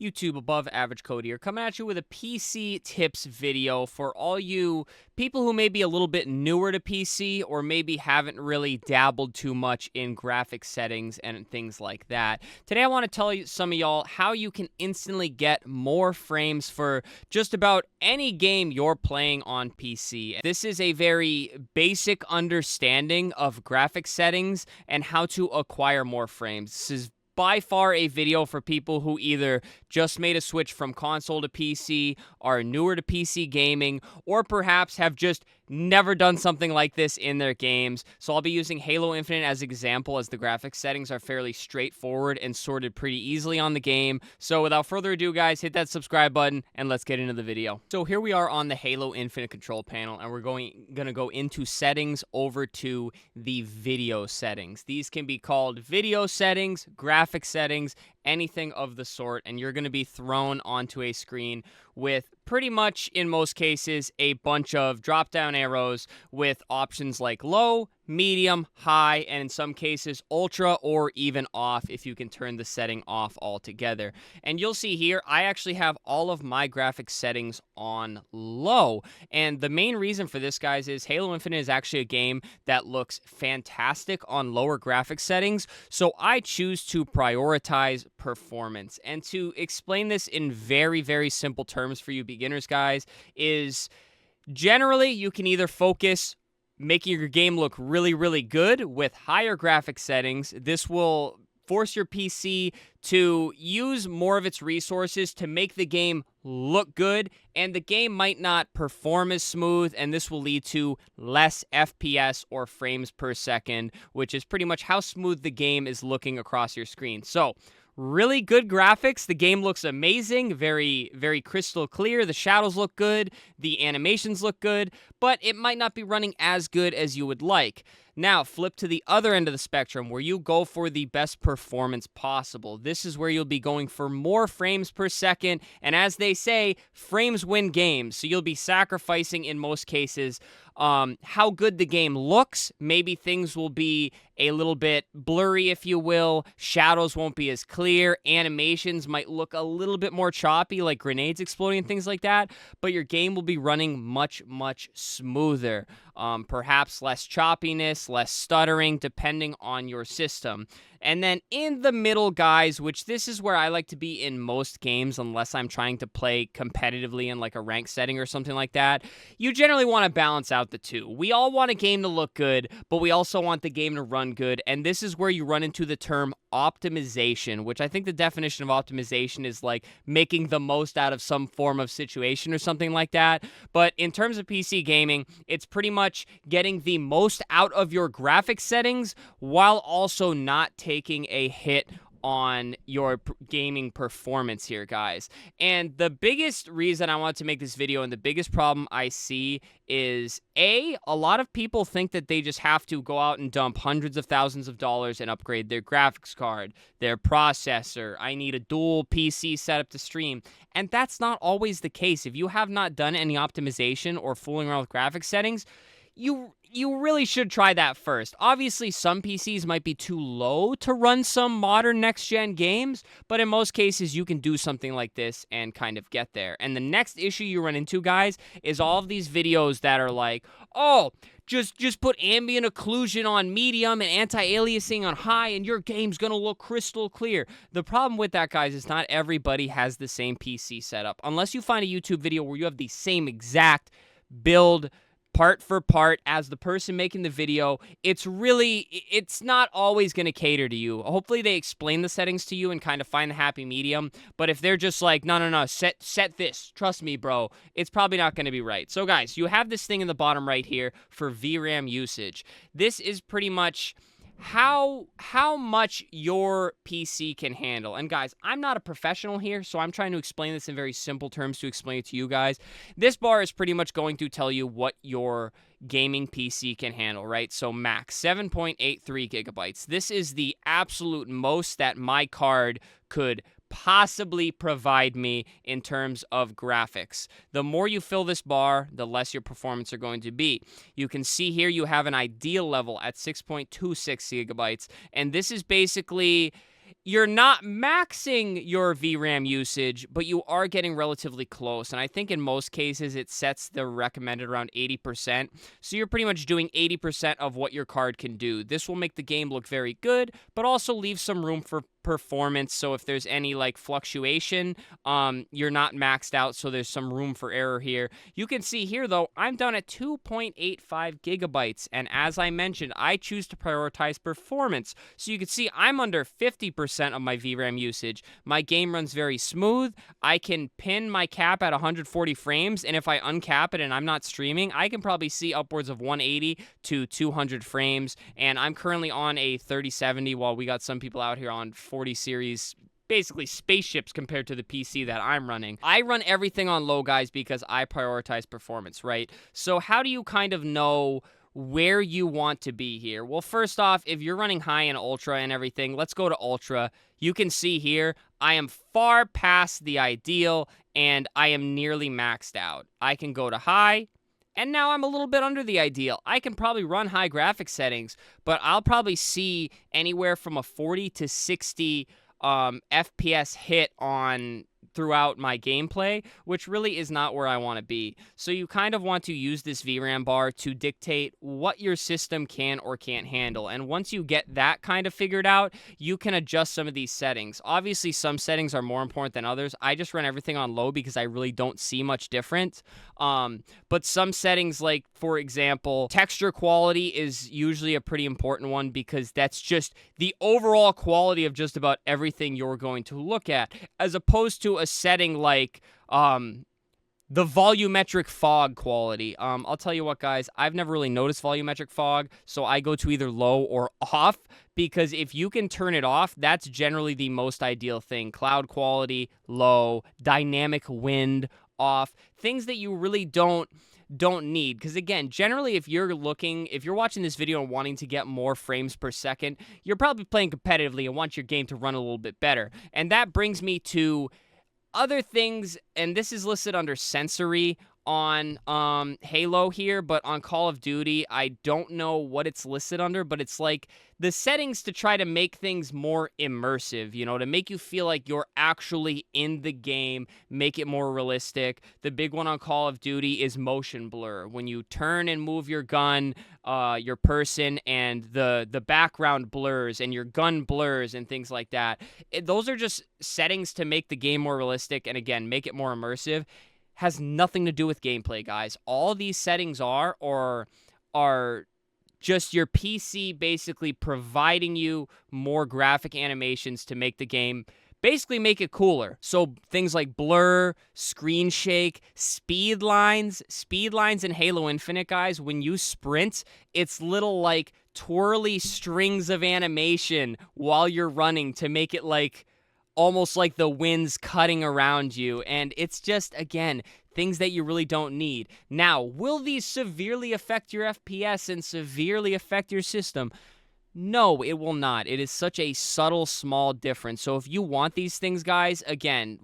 YouTube, above average code here, coming at you with a PC tips video for all you people who may be a little bit newer to PC or maybe haven't really dabbled too much in graphic settings and things like that. Today I want to tell you some of y'all how you can instantly get more frames for just about any game you're playing on PC. This is a very basic understanding of graphic settings and how to acquire more frames. This is by far a video for people who either just made a switch from console to PC, are newer to PC gaming, or perhaps have just never done something like this in their games. So I'll be using Halo Infinite as an example, as the graphics settings are fairly straightforward and sorted pretty easily on the game. So without further ado, guys, hit that subscribe button and let's get into the video. So here we are on the Halo Infinite control panel, and we're gonna go into settings over to the video settings. These can be called video settings, graphic settings, anything of the sort, and you're going to be thrown onto a screen with pretty much, in most cases, a bunch of drop-down arrows with options like low, medium, high, and in some cases ultra or even off if you can turn the setting off altogether. And you'll see here I actually have all of my graphics settings on low, and the main reason for this, guys, is Halo Infinite is actually a game that looks fantastic on lower graphics settings, so I choose to prioritize performance. And to explain this in very, very simple terms for you beginners, guys, is generally you can either focus making your game look really, really good with higher graphic settings. This will force your PC to use more of its resources to make the game look good, and the game might not perform as smooth, and this will lead to less FPS or frames per second, which is pretty much how smooth the game is looking across your screen. So really good graphics. The game looks amazing, very, very crystal clear. The shadows look good. The animations look good, but it might not be running as good as you would like. Now, flip to the other end of the spectrum where you go for the best performance possible. This is where you'll be going for more frames per second, and as they say, frames win games. So you'll be sacrificing, in most cases, how good the game looks. Maybe things will be a little bit blurry, if you will. Shadows won't be as clear. Animations might look a little bit more choppy, like grenades exploding and things like that, but your game will be running much, much smoother. Perhaps less choppiness, less stuttering, depending on your system. And then in the middle, guys, which this is where I like to be in most games unless I'm trying to play competitively in like a ranked setting or something like that, you generally want to balance out the two. We all want a game to look good, but we also want the game to run good, and this is where you run into the term optimization, which I think the definition of optimization is like making the most out of some form of situation or something like that. But in terms of PC gaming, it's pretty much getting the most out of your graphics settings while also not taking a hit on your gaming performance here, guys. And the biggest reason I want to make this video, and the biggest problem I see, is a lot of people think that they just have to go out and dump hundreds of thousands of dollars and upgrade their graphics card, their processor. I need a dual PC setup to stream. And that's not always the case. If you have not done any optimization or fooling around with graphics settings, you really should try that first. Obviously, some PCs might be too low to run some modern next-gen games, but in most cases, you can do something like this and kind of get there. And the next issue you run into, guys, is all of these videos that are like, oh, just put ambient occlusion on medium and anti-aliasing on high, and your game's gonna look crystal clear. The problem with that, guys, is not everybody has the same PC setup. Unless you find a YouTube video where you have the same exact build part for part as the person making the video, it's not always going to cater to you. Hopefully they explain the settings to you and kind of find the happy medium, but if they're just like, no, set this, trust me, bro, it's probably not going to be right. So guys, you have this thing in the bottom right here for VRAM usage. This is pretty much how much your PC can handle. And guys, I'm not a professional here, so I'm trying to explain this in very simple terms to explain it to you guys. This bar is pretty much going to tell you what your gaming PC can handle, right? So max 7.83 gigabytes. This is the absolute most that my card could possibly provide me in terms of graphics. The more you fill this bar, the less your performance are going to be. You can see here you have an ideal level at 6.26 gigabytes, and this is basically you're not maxing your VRAM usage, but you are getting relatively close. And I think in most cases, it sets the recommended around 80%. So you're pretty much doing 80% of what your card can do. This will make the game look very good, but also leave some room for performance. So if there's any like fluctuation, you're not maxed out. So there's some room for error here. You can see here, though, I'm down at 2.85 gigabytes. And as I mentioned, I choose to prioritize performance. So you can see I'm under 50% of my VRAM usage. My game runs very smooth. I can pin my cap at 140 frames. And if I uncap it and I'm not streaming, I can probably see upwards of 180 to 200 frames. And I'm currently on a 3070 while we got some people out here on 40 series, basically spaceships compared to the PC that I'm running. I run everything on low, guys, because I prioritize performance, right? So how do you kind of know where you want to be here? Well, first off, if you're running high and ultra and everything, let's go to ultra. You can see here, I am far past the ideal and I am nearly maxed out. I can go to high, and now I'm a little bit under the ideal. I can probably run high graphics settings, but I'll probably see anywhere from a 40 to 60 FPS hit on throughout my gameplay, which really is not where I want to be. So you kind of want to use this VRAM bar to dictate what your system can or can't handle. And once you get that kind of figured out, you can adjust some of these settings. Obviously, some settings are more important than others. I just run everything on low because I really don't see much difference. But some settings, like, for example, texture quality is usually a pretty important one because that's just the overall quality of just about everything you're going to look at, as opposed to a setting like the volumetric fog quality. I'll tell you what, guys, I've never really noticed volumetric fog, so I go to either low or off, because if you can turn it off, that's generally the most ideal thing. Cloud quality, low. Dynamic wind, off. Things that you really don't need, because again, generally if you're watching this video and wanting to get more frames per second, you're probably playing competitively and want your game to run a little bit better. And that brings me to other things, and this is listed under sensory on Halo here, but on Call of Duty, I don't know what it's listed under, but it's like the settings to try to make things more immersive, to make you feel like you're actually in the game, make it more realistic. The big one on Call of Duty is motion blur. When you turn and move your gun, your person, and the background blurs and your gun blurs and things like that. Those are just settings to make the game more realistic and, again, make it more immersive. Has nothing to do with gameplay, guys. All these settings are just your PC basically providing you more graphic animations to make the game, basically make it cooler. So things like blur, screen shake, speed lines in Halo Infinite, guys, when you sprint, it's little like twirly strings of animation while you're running to make it like almost like the wind's cutting around you. And it's just, again, things that you really don't need. Now, will these severely affect your FPS and severely affect your system? No, it will not. It is such a subtle, small difference. So if you want these things, guys, again,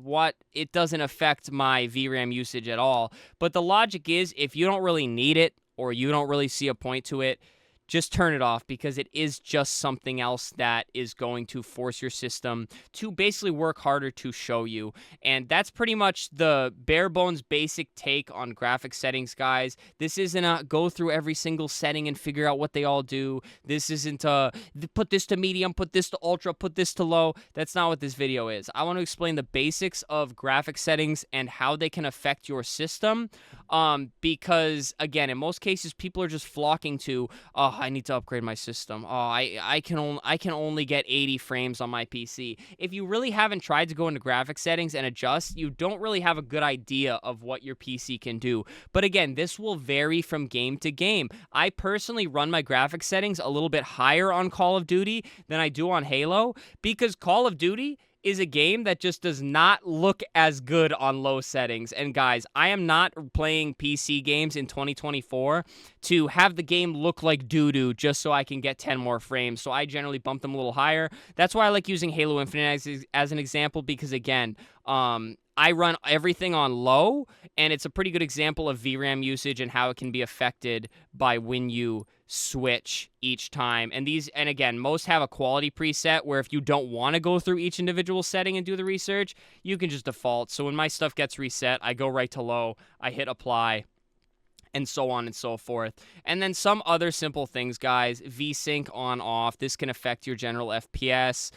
it doesn't affect my VRAM usage at all. But the logic is, if you don't really need it or you don't really see a point to it, just turn it off, because it is just something else that is going to force your system to basically work harder to show you. And that's pretty much the bare bones basic take on graphic settings, guys. This isn't a go through every single setting and figure out what they all do. This isn't a put this to medium, put this to ultra, put this to low. That's not what this video is. I want to explain the basics of graphic settings and how they can affect your system. Because, again, in most cases, people are just flocking to, I need to upgrade my system. I can only get 80 frames on my PC. If you really haven't tried to go into graphic settings and adjust, you don't really have a good idea of what your PC can do. But again, this will vary from game to game. I personally run my graphic settings a little bit higher on Call of Duty than I do on Halo, because Call of Duty is a game that just does not look as good on low settings. And guys, I am not playing PC games in 2024 to have the game look like doo-doo just so I can get 10 more frames. So I generally bump them a little higher. That's why I like using Halo Infinite as an example, because, again, I run everything on low, and it's a pretty good example of VRAM usage and how it can be affected by when you switch each time. And again, most have a quality preset where if you don't want to go through each individual setting and do the research, you can just default. So when my stuff gets reset, I go right to low, I hit apply, and so on and so forth. And then some other simple things, guys. VSync on off. This can affect your general FPS,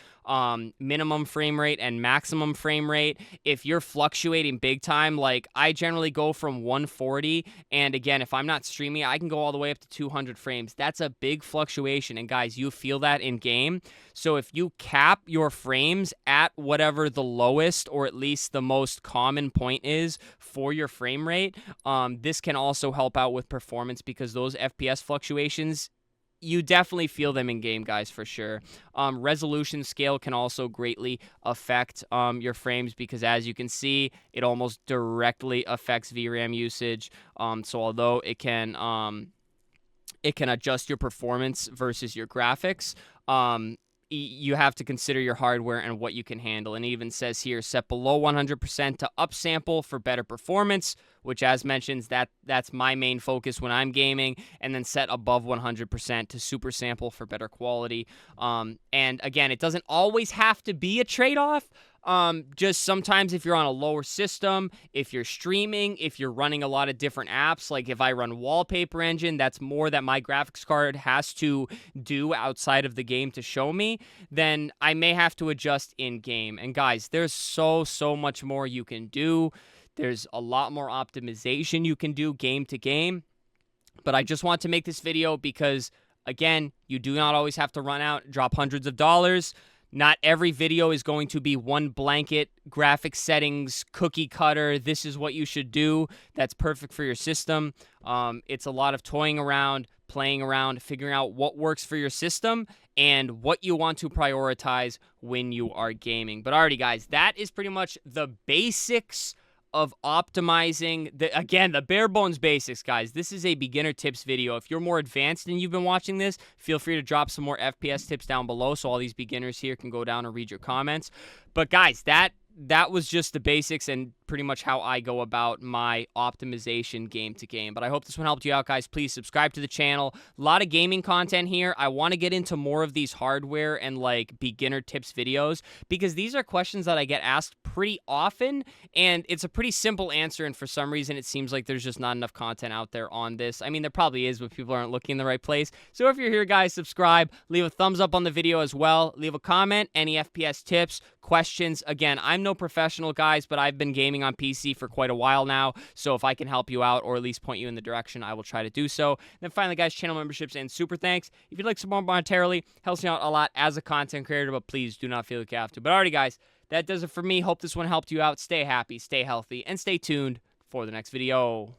minimum frame rate and maximum frame rate. If you're fluctuating big time, like I generally go from 140, and again, if I'm not streaming, I can go all the way up to 200 frames. That's a big fluctuation, and guys, you feel that in game. So if you cap your frames at whatever the lowest or at least the most common point is for your frame rate, this can also help out with performance, because those FPS fluctuations, you definitely feel them in game, guys, for sure. Resolution scale can also greatly affect your frames, because as you can see, it almost directly affects VRAM usage. So although it can adjust your performance versus your graphics, you have to consider your hardware and what you can handle. And it even says here, set below 100% to upsample for better performance, which, as mentioned, that's my main focus when I'm gaming, and then set above 100% to super sample for better quality. And again, it doesn't always have to be a trade-off. Just sometimes if you're on a lower system, if you're streaming, if you're running a lot of different apps, like if I run Wallpaper Engine, that's more that my graphics card has to do outside of the game to show me, then I may have to adjust in game. And guys, there's so much more you can do. There's a lot more optimization you can do game to game. But I just want to make this video because, again, you do not always have to run out and drop hundreds of dollars. Not every video is going to be one blanket graphics settings cookie cutter. This is what you should do. That's perfect for your system. It's a lot of toying around, playing around, figuring out what works for your system and what you want to prioritize when you are gaming. But alrighty, guys, that is pretty much the basics of optimizing, the bare bones basics, guys. This is a beginner tips video. If you're more advanced and you've been watching this, feel free to drop some more FPS tips down below so all these beginners here can go down and read your comments. But guys, that was just the basics and pretty much how I go about my optimization game to game. But I hope this one helped you out, guys. Please subscribe to the channel. A lot of gaming content here. I want to get into more of these hardware and like beginner tips videos, because these are questions that I get asked pretty often, and it's a pretty simple answer, and for some reason it seems like there's just not enough content out there on this. I mean, there probably is, but people aren't looking in the right place. So if you're here, guys, subscribe, leave a thumbs up on the video as well, leave a comment, any FPS tips, questions. Again, I'm no professional, guys, but I've been gaming on PC for quite a while now, so if I can help you out or at least point you in the direction, I will try to do so. And then finally, guys, channel memberships and super thanks. If you'd like some more monetarily, helps me out a lot as a content creator, but please do not feel like you have to. But alrighty, guys, that does it for me. Hope this one helped you out. Stay happy, stay healthy, and stay tuned for the next video.